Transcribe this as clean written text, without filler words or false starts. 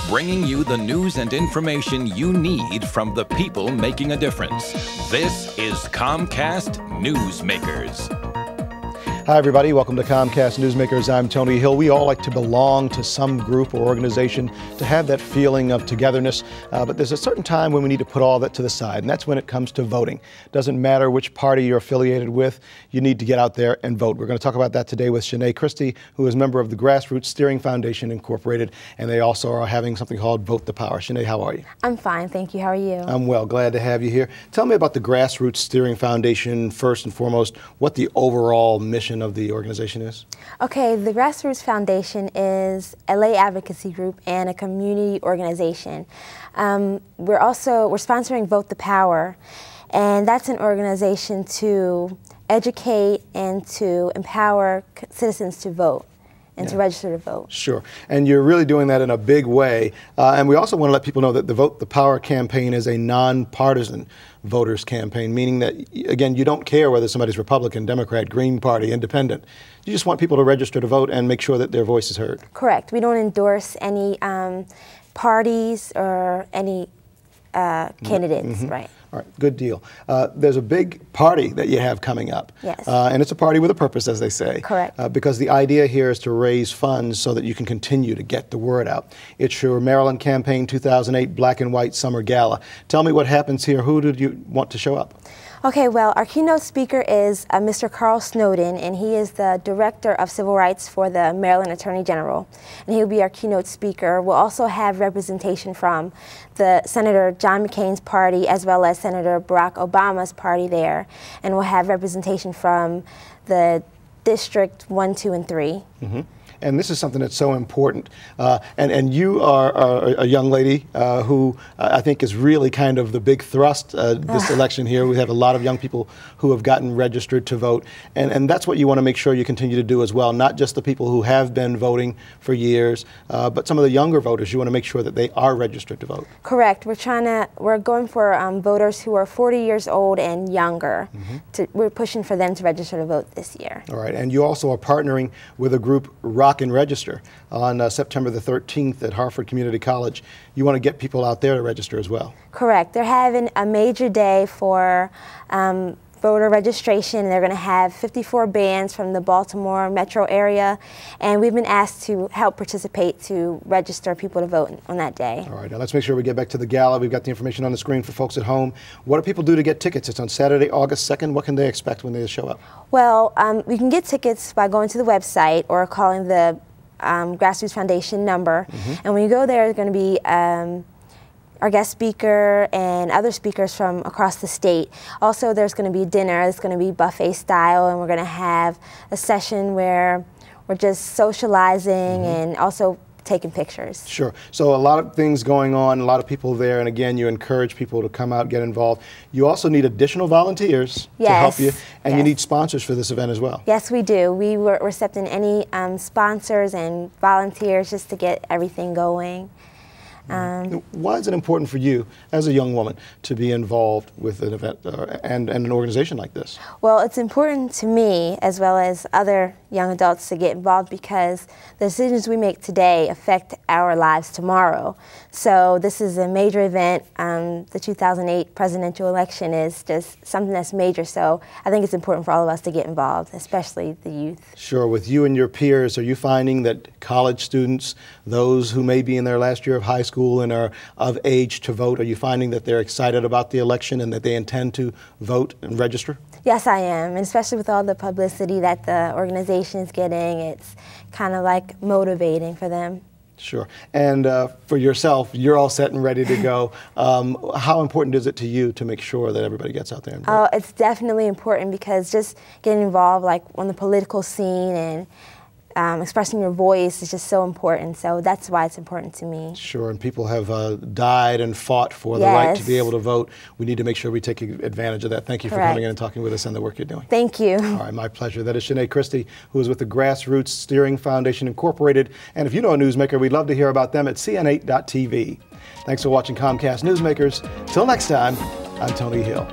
bringing you the news and information you need from the people making a difference. This is Comcast NewsMakers. Hi, everybody. Welcome to Comcast NewsMakers. I'm Tony Hill. We all like to belong to some group or organization, to have that feeling of togetherness. But there's a certain time when we need to put all that to the side, and that's when it comes to voting. Doesn't matter which party you're affiliated with, you need to get out there and vote. We're going to talk about that today with Shanae Christie, who is a member of the Grassroots Steering Foundation Incorporated, and they also are having something called Vote the Power. Shanae, how are you? I'm fine, thank you. How are you? I'm well. Glad to have you here. Tell me about the Grassroots Steering Foundation, first and foremost, what the overall mission of the organization is? Okay, the Grassroots Foundation is a lay advocacy group and a community organization. We're sponsoring Vote the Power, and that's an organization to educate and to empower citizens to vote and to register to vote. Sure, and you're really doing that in a big way. And we also want to let people know that the Vote the Power campaign is a nonpartisan voters campaign, meaning that, again, you don't care whether somebody's Republican, Democrat, Green Party, Independent. You just want people to register to vote and make sure that their voice is heard. Correct. We don't endorse any parties or any candidates, right? All right, good deal. There's a big party that you have coming up. Yes. And it's a party with a purpose, as they say. Correct. Because the idea here is to raise funds so that you can continue to get the word out. It's your Maryland Campaign 2008 Black and White Summer Gala. Tell me what happens here. Who did you want to show up? Okay, well, our keynote speaker is Mr. Carl Snowden, and he is the Director of Civil Rights for the Maryland Attorney General, and he'll be our keynote speaker. We'll also have representation from the Senator John McCain's party as well as Senator Barack Obama's party there, and we'll have representation from the District 1, 2, and 3. Mm-hmm. And this is something that's so important. And you are a young lady who I think is really kind of the big thrust this election here. We have a lot of young people who have gotten registered to vote. And that's what you want to make sure you continue to do as well. Not just the people who have been voting for years, but some of the younger voters. You want to make sure that they are registered to vote. Correct. We're going for voters who are 40 years old and younger. Mm-hmm. We're pushing for them to register to vote this year. All right. And you also are partnering with a group, Rock and Register, on September the 13th at Harford Community College. You want to get people out there to register as well. Correct. They're having a major day for voter registration. They're going to have 54 bands from the Baltimore metro area, and we've been asked to help participate to register people to vote on that day. All right, now let's make sure we get back to the gala. We've got the information on the screen for folks at home. What do people do to get tickets? It's on Saturday, August 2nd. What can they expect when they show up? Well, we can get tickets by going to the website or calling the Grassroots Foundation number. Mm-hmm. And when you go there, there's going to be our guest speaker and other speakers from across the state. Also, there's going to be dinner. It's going to be buffet style, and we're going to have a session where we're just socializing and also taking pictures. Sure. So a lot of things going on, a lot of people there, and again, you encourage people to come out, get involved. You also need additional volunteers to help you, and you need sponsors for this event as well. Yes, we do. We're accepting any sponsors and volunteers just to get everything going. Why is it important for you, as a young woman, to be involved with an event and an organization like this? Well, it's important to me, as well as other young adults, to get involved because the decisions we make today affect our lives tomorrow. So this is a major event. The 2008 presidential election is just something that's major, so I think it's important for all of us to get involved, especially the youth. Sure. With you and your peers, are you finding that college students, those who may be in their last year of high school and are of age to vote, are you finding that they're excited about the election and that they intend to vote and register? Yes, I am, and especially with all the publicity that the organization is getting, it's kind of like motivating for them. Sure. And for yourself, you're all set and ready to go. How important is it to you to make sure that everybody gets out there and vote? Oh, it's definitely important because just getting involved like on the political scene and expressing your voice is just so important, so that's why it's important to me. Sure, and people have died and fought for the right to be able to vote. We need to make sure we take advantage of that. Thank you for coming in and talking with us and the work you're doing. Thank you. All right, my pleasure. That is Shanae Christie, who is with the Grassroots Steering Foundation Incorporated. And if you know a newsmaker, we'd love to hear about them at cn8.tv. Thanks for watching Comcast NewsMakers. Till next time, I'm Tony Hill.